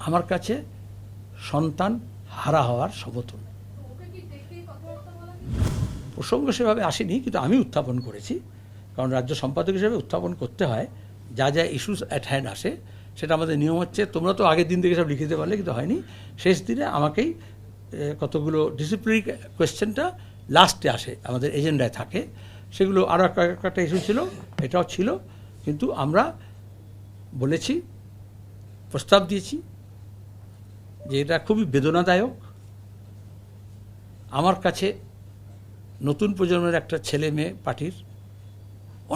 আমার কাছে সন্তান হারা হওয়ার সমতুল। প্রসঙ্গ সেভাবে আসেনি, কিন্তু আমি উত্থাপন করেছি, কারণ রাজ্য সম্পাদক হিসেবে উত্থাপন করতে হয়। যা যা ইস্যুস অ্যাট হ্যান্ড আসে সেটা আমাদের নিয়ম হচ্ছে, তোমরা তো আগের দিন থেকে সব লিখে দিতে পারলে, কিন্তু হয়নি। শেষ দিনে আমাকেই কতগুলো ডিসিপ্লিনারি কোয়েশ্চেনটা লাস্টে আসে, আমাদের এজেন্ডায় থাকে। সেগুলো আরও একটা ইস্যু ছিল, এটাও ছিল, কিন্তু আমরা বলেছি, প্রস্তাব দিয়েছি যে এটা খুবই বেদনাদায়ক। আমার কাছে নতুন প্রজন্মের একটা ছেলে মেয়ে পার্টির,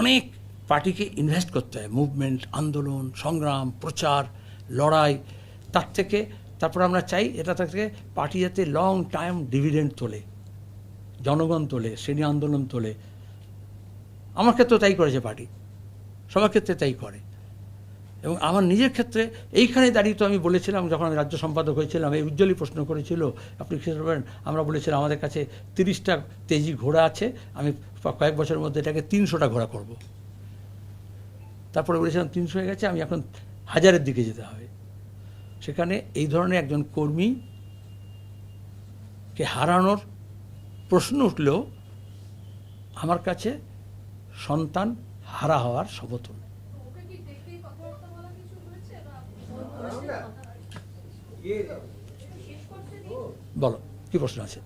অনেক পার্টিকে ইনভেস্ট করতে হয়, মুভমেন্ট, আন্দোলন, সংগ্রাম, প্রচার, লড়াই। তার থেকে তারপর আমরা চাই এটা থেকে পার্টি যাতে লং টাইম ডিভিডেন্ড তোলে, জনগণ তোলে, শ্রেণী আন্দোলন তোলে। আমার ক্ষেত্রে তাই করেছে পার্টি, সবার ক্ষেত্রে তাই করে। এবং আমার নিজের ক্ষেত্রে এইখানে দাঁড়িয়ে তো আমি বলেছিলাম, যখন আমি রাজ্য সম্পাদক হয়েছিলাম, এই উজ্জ্বলই প্রশ্ন করেছিল, আপনি খেয়াল করবেন, আমরা বলেছিলাম আমাদের কাছে 30টা তেজি ঘোড়া আছে, আমি কয়েক বছরের মধ্যে এটাকে 300টা ঘোড়া করব। তারপরে বলেছিলাম 300 হয়ে গেছে, আমি এখন 1000-এর দিকে যেতে হবে। সেখানে এই ধরনের একজন কর্মীকে হারানোর প্রশ্ন উঠলেও আমার কাছে সন্তান হারা হওয়ার সমতুল। বলো, কি প্রশ্ন আছে?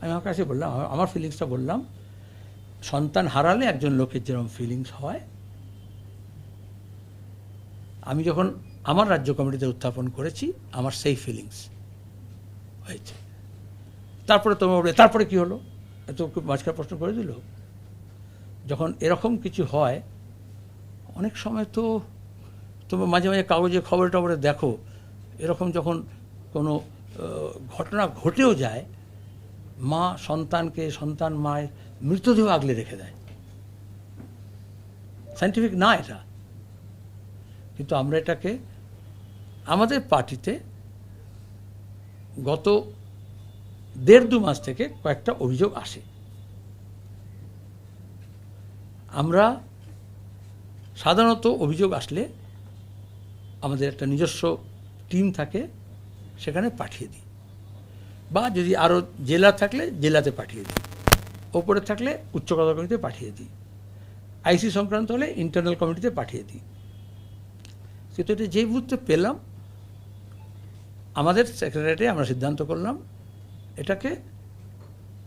আমি আমার কাছে বললাম, আমার ফিলিংসটা বললাম। সন্তান হারালে একজন লোকের যেরকম ফিলিংস হয়, আমি যখন আমার রাজ্য কমিটিতে উত্থাপন করেছি, আমার সেই ফিলিংস হয়েছে। তারপরে তোমার বলে, তারপরে কি হলো, এত মাঝখানে প্রশ্ন করে দিল। যখন এরকম কিছু হয়, অনেক সময় তো তোমরা মাঝে মাঝে কাগজে খবরে টবরে দেখো, এরকম যখন কোনো ঘটনা ঘটেও যায়, মা সন্তানকে, সন্তান মায়ের মৃতদেহ আগলে রেখে দেয়। সায়েন্টিফিক না এটা, কিন্তু আমরা এটাকে আমাদের পার্টিতে গত 1.5-2 মাস থেকে কয়েকটা অভিযোগ আসে। আমরা সাধারণত অভিযোগ আসলে আমাদের একটা নিজস্ব টিম থাকে, সেখানে পাঠিয়ে দিই, বা যদি আরও জেলা থাকলে জেলাতে পাঠিয়ে দিই, ওপরে থাকলে উচ্চ কমিটিতে কমিটিতে পাঠিয়ে দিই, আইসি সংক্রান্ত হলে ইন্টারনাল কমিটিতে পাঠিয়ে দিই। কিন্তু এটা যেই মুহূর্তে পেলাম, আমাদের সেক্রেটারিয়েটে আমরা সিদ্ধান্ত করলাম এটাকে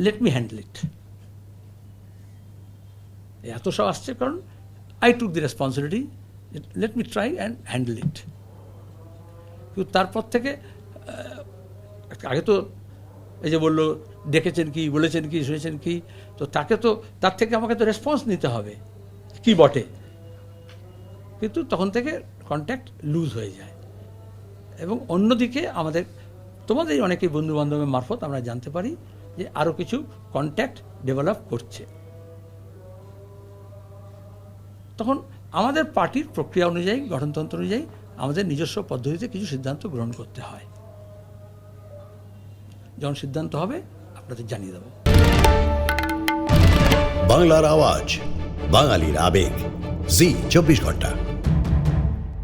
লেট মি হ্যান্ডেল ইট। এত সব আসছে কারণ I took the responsibility, let me try and handle ইট। কিন্তু তারপর থেকে আগে তো এই যে বললো ডেকেছেন কি, বলেছেন কি, শুনেছেন কি, তো তাকে তো তার থেকে আমাকে তো রেসপন্স নিতে হবে কি বটে। কিন্তু তখন থেকে কন্ট্যাক্ট লুজ হয়ে যায়। এবং অন্যদিকে আমাদের তোমাদের অনেকেই বন্ধুবান্ধবের মারফত আমরা জানতে পারি যে আরও কিছু কন্ট্যাক্ট ডেভেলপ করছে। তখন আমাদের পার্টির প্রক্রিয়া অনুযায়ী, গঠনতন্ত্র অনুযায়ী আমাদের নিজস্ব পদ্ধতিতে কিছু সিদ্ধান্ত গ্রহণ করতে হয়। যখন সিদ্ধান্ত হবে আপনাদের জানিয়ে দেব। বাংলার আওয়াজ, বাঙালির আবেগ, জি 24 ঘন্টা।